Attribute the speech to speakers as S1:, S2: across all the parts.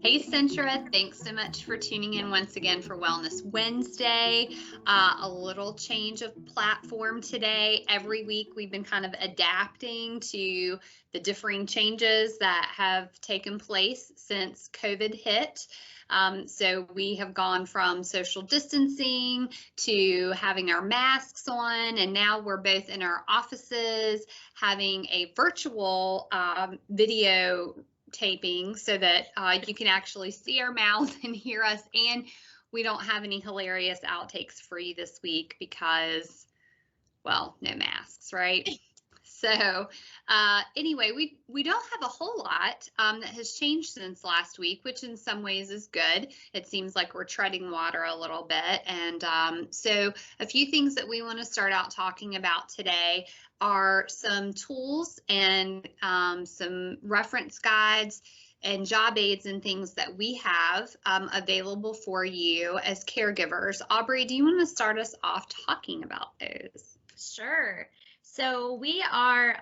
S1: Hey, Centra, thanks so much for tuning in once again for Wellness Wednesday. A little change of platform today. Every week we've been kind of adapting to the differing changes that have taken place since COVID hit. So we have gone from social distancing to having our masks on, and now we're both in our offices having a virtual video taping so that you can actually see our mouth and hear us, and we don't have any hilarious outtakes for you this week because, well, no masks, right? So anyway, we don't have a whole lot that has changed since last week, which in some ways is good. It seems like we're treading water a little bit. And so a few things that we want to start out talking about today are some tools and some reference guides and job aids and things that we have available for you as caregivers. Aubrey, do you want to start us off talking about those?
S2: Sure. So we are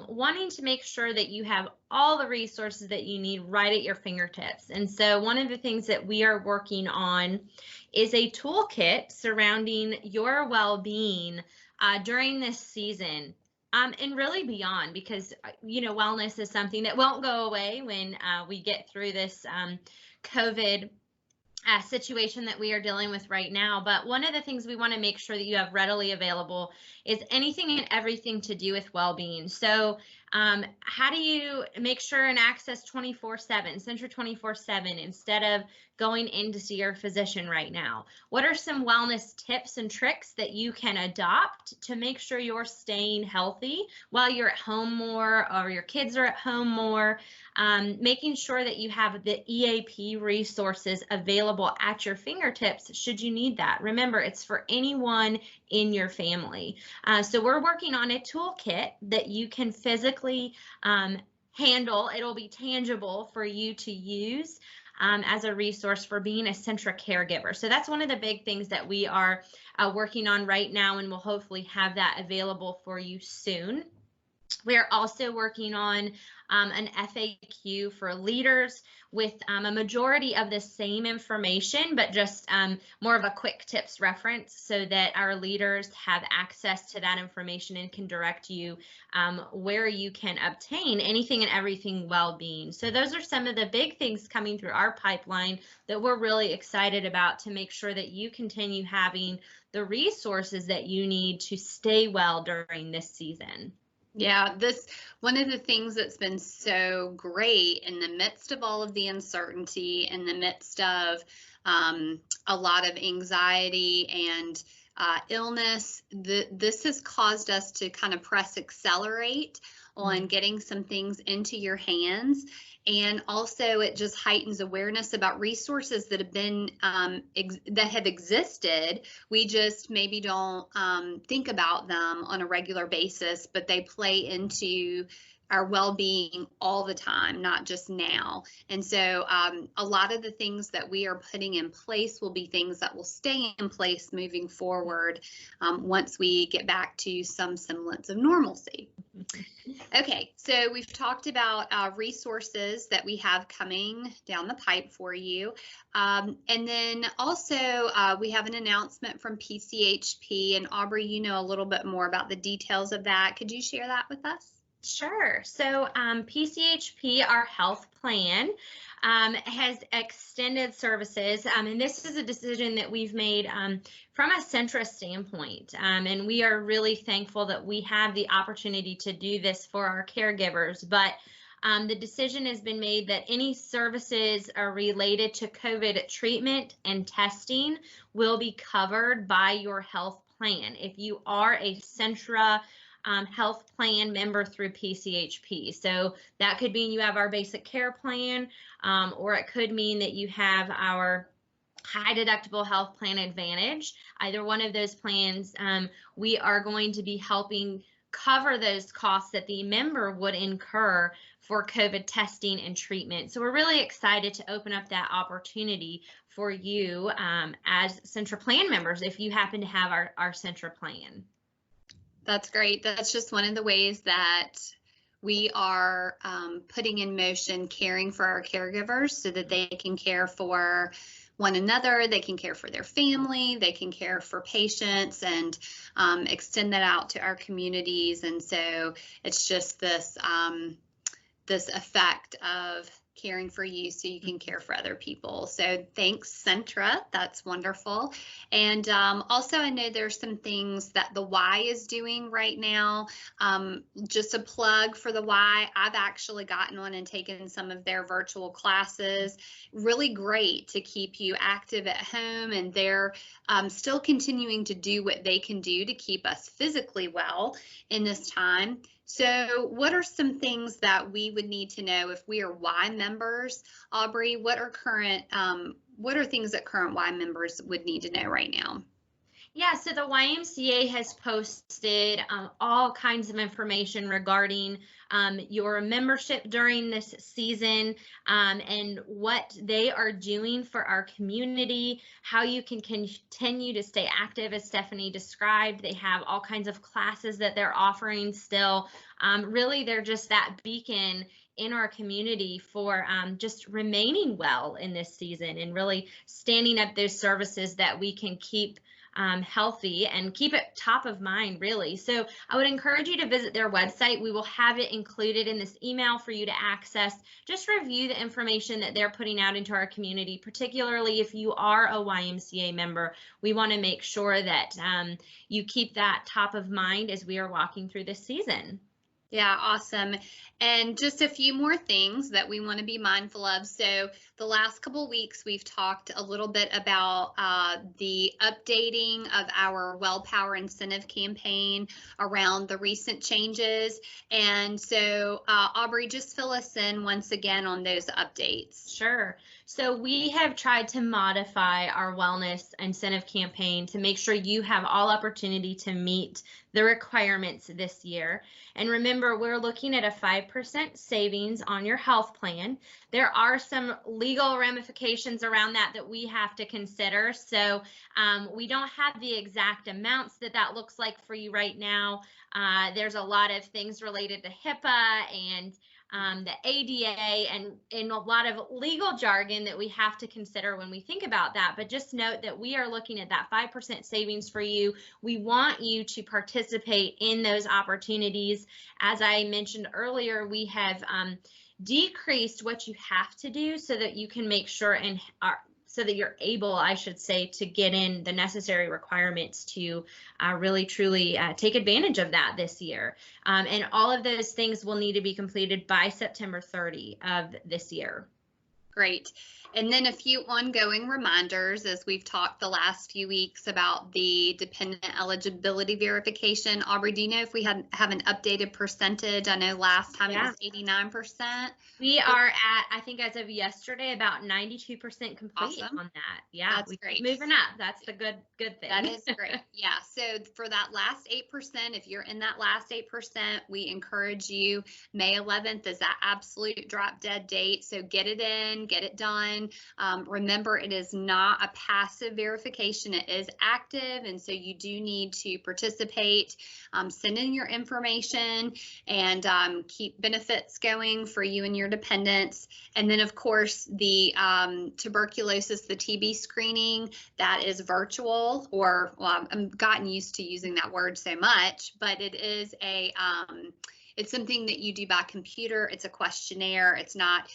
S2: wanting to make sure that you have all the resources that you need right at your fingertips. And so one of the things that we are working on is a toolkit surrounding your well-being during this season. And really beyond, because, wellness is something that won't go away when we get through this COVID situation that we are dealing with right now. But one of the things we want to make sure that you have readily available is anything and everything to do with well-being. So how do you make sure and access 24/7, Centra 24/7, instead of going in to see your physician right now? What are some wellness tips and tricks that you can adopt to make sure you're staying healthy while you're at home more, or your kids are at home more? Making sure that you have the EAP resources available at your fingertips should you need that. Remember, it's for anyone in your family. So we're working on a toolkit that you can physically handle. It'll be tangible for you to use as a resource for being a Centra caregiver. So that's one of the big things that we are working on right now, and we'll hopefully have that available for you soon. We're also working on an FAQ for leaders with a majority of the same information, but just more of a quick tips reference so that our leaders have access to that information and can direct you where you can obtain anything and everything well-being. So those are some of the big things coming through our pipeline that we're really excited about to make sure that you continue having the resources that you need to stay well during this season.
S1: Yeah, one of the things that's been so great in the midst of all of the uncertainty, in the midst of a lot of anxiety and illness, this has caused us to kind of press accelerate on getting some things into your hands. And also it just heightens awareness about resources that have been that have existed. We just maybe don't think about them on a regular basis, but they play into our well-being all the time, not just now. And so a lot of the things that we are putting in place will be things that will stay in place moving forward once we get back to some semblance of normalcy. Okay, so we've talked about resources that we have coming down the pipe for you. And then also we have an announcement from PCHP, and Aubrey, you know a little bit more about the details of that. Could you share that with us?
S2: Sure. So PCHP, our health plan, has extended services, and this is a decision that we've made from a Centra standpoint, and we are really thankful that we have the opportunity to do this for our caregivers. But the decision has been made that any services are related to COVID treatment and testing will be covered by your health plan if you are a Centra health plan member through PCHP. So that could mean you have our basic care plan, or it could mean that you have our high deductible health plan advantage. Either one of those plans, we are going to be helping cover those costs that the member would incur for COVID testing and treatment. So we're really excited to open up that opportunity for you as Centra plan members if you happen to have our Centra plan.
S1: That's great. That's just one of the ways that we are putting in motion caring for our caregivers so that they can care for one another, they can care for their family, they can care for patients, and extend that out to our communities. And so it's just this effect of caring for you so you can care for other people. So thanks, Centra. That's wonderful. And also, I know there's some things that the Y is doing right now. Just a plug for the Y. I've actually gotten on and taken some of their virtual classes. Really great to keep you active at home, and they're still continuing to do what they can do to keep us physically well in this time. So what are some things that we would need to know if we are Y members? Aubrey, what are things that current Y members would need to know right now?
S2: Yeah, so the YMCA has posted all kinds of information regarding your membership during this season, and what they are doing for our community, how you can continue to stay active, as Stephanie described. They have all kinds of classes that they're offering still. Really, they're just that beacon in our community for just remaining well in this season, and really standing up those services that we can keep healthy and keep it top of mind, really. So I would encourage you to visit their website. We will have it included in this email for you to access. Just review the information that they're putting out into our community, particularly if you are a YMCA member. We want to make sure that you keep that top of mind as we are walking through this season.
S1: Yeah, awesome. And just a few more things that we want to be mindful of. So the last couple of weeks, we've talked a little bit about the updating of our Well Power incentive campaign around the recent changes. And so Aubrey, just fill us in once again on those updates.
S2: Sure. So we have tried to modify our wellness incentive campaign to make sure you have all opportunity to meet the requirements this year. And remember, we're looking at a 5% savings on your health plan. There are some legal ramifications around that we have to consider. So we don't have the exact amounts that looks like for you right now. There's a lot of things related to HIPAA and the ADA and a lot of legal jargon that we have to consider when we think about that. But just note that we are looking at that 5% savings for you. We want you to participate in those opportunities. As I mentioned earlier, we have decreased what you have to do so that you can make sure and so that you're able, I should say, to get in the necessary requirements to really, truly take advantage of that this year. And all of those things will need to be completed by September 30 of this year.
S1: Great. And then a few ongoing reminders as we've talked the last few weeks about the dependent eligibility verification. Aubrey, do you know if we have an updated percentage? I know last time it was 89%.
S2: We are at, I think as of yesterday, about 92% complete
S1: Awesome.
S2: on that. Yeah,
S1: that's great.
S2: Moving up. That's the good thing.
S1: That is great. Yeah. So for that last 8%, if you're in that last 8%, we encourage you. May 11th is that absolute drop dead date. So get it in, get it done. Remember, it is not a passive verification. It is active. And so you do need to participate, send in your information, and keep benefits going for you and your dependents. And then, of course, the tuberculosis, the TB screening, that is virtual, or well, I've gotten used to using that word so much, but it is it's something that you do by computer. It's a questionnaire. It's not,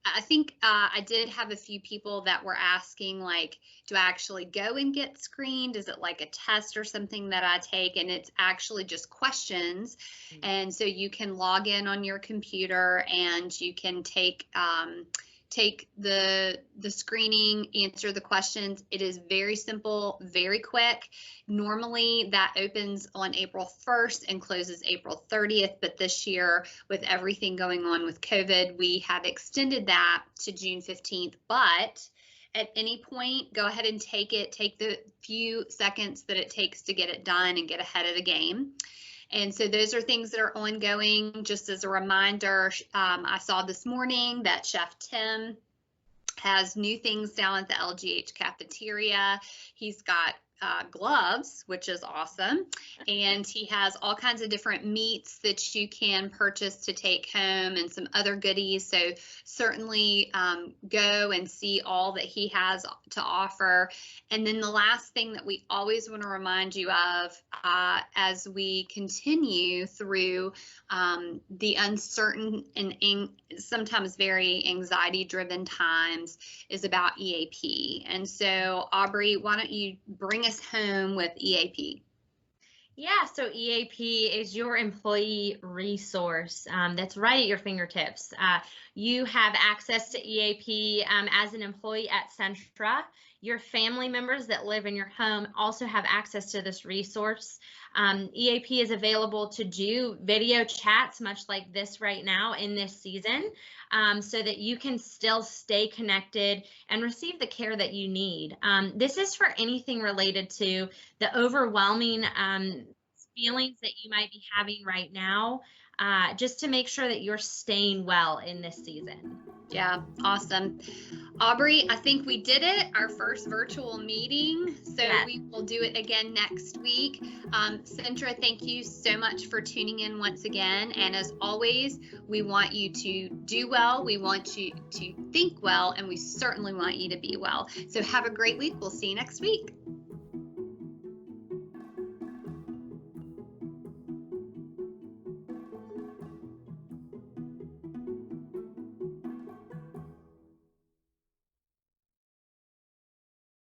S1: I think I did have a few people that were asking, like, do I actually go and get screened? Is it like a test or something that I take? And it's actually just questions. And so you can log in on your computer and you can take the screening, answer the questions. It is very simple, very quick. Normally that opens on April 1st and closes April 30th, but this year with everything going on with COVID, we have extended that to June 15th. But at any point, go ahead and take it. Take the few seconds that it takes to get it done and get ahead of the game. And so those are things that are ongoing. Just as a reminder, I saw this morning that Chef Tim has new things down at the LGH cafeteria. He's got gloves, which is awesome. And he has all kinds of different meats that you can purchase to take home and some other goodies. So certainly go and see all that he has to offer. And then the last thing that we always want to remind you of as we continue through the uncertain and sometimes very anxiety-driven times is about EAP. And so, Aubrey, why don't you bring us home with EAP?
S2: Yeah, so EAP is your employee resource that's right at your fingertips. You have access to EAP as an employee at Centra. Your family members that live in your home also have access to this resource. EAP is available to do video chats, much like this right now in this season, so that you can still stay connected and receive the care that you need. This is for anything related to the overwhelming feelings that you might be having right now, just to make sure that you're staying well in this season.
S1: Yeah, awesome. Aubrey, I think we did it, our first virtual meeting. So
S2: Yes.
S1: we will do it again next week. Centra, thank you so much for tuning in once again. And as always, we want you to do well. We want you to think well, and we certainly want you to be well. So have a great week. We'll see you next week.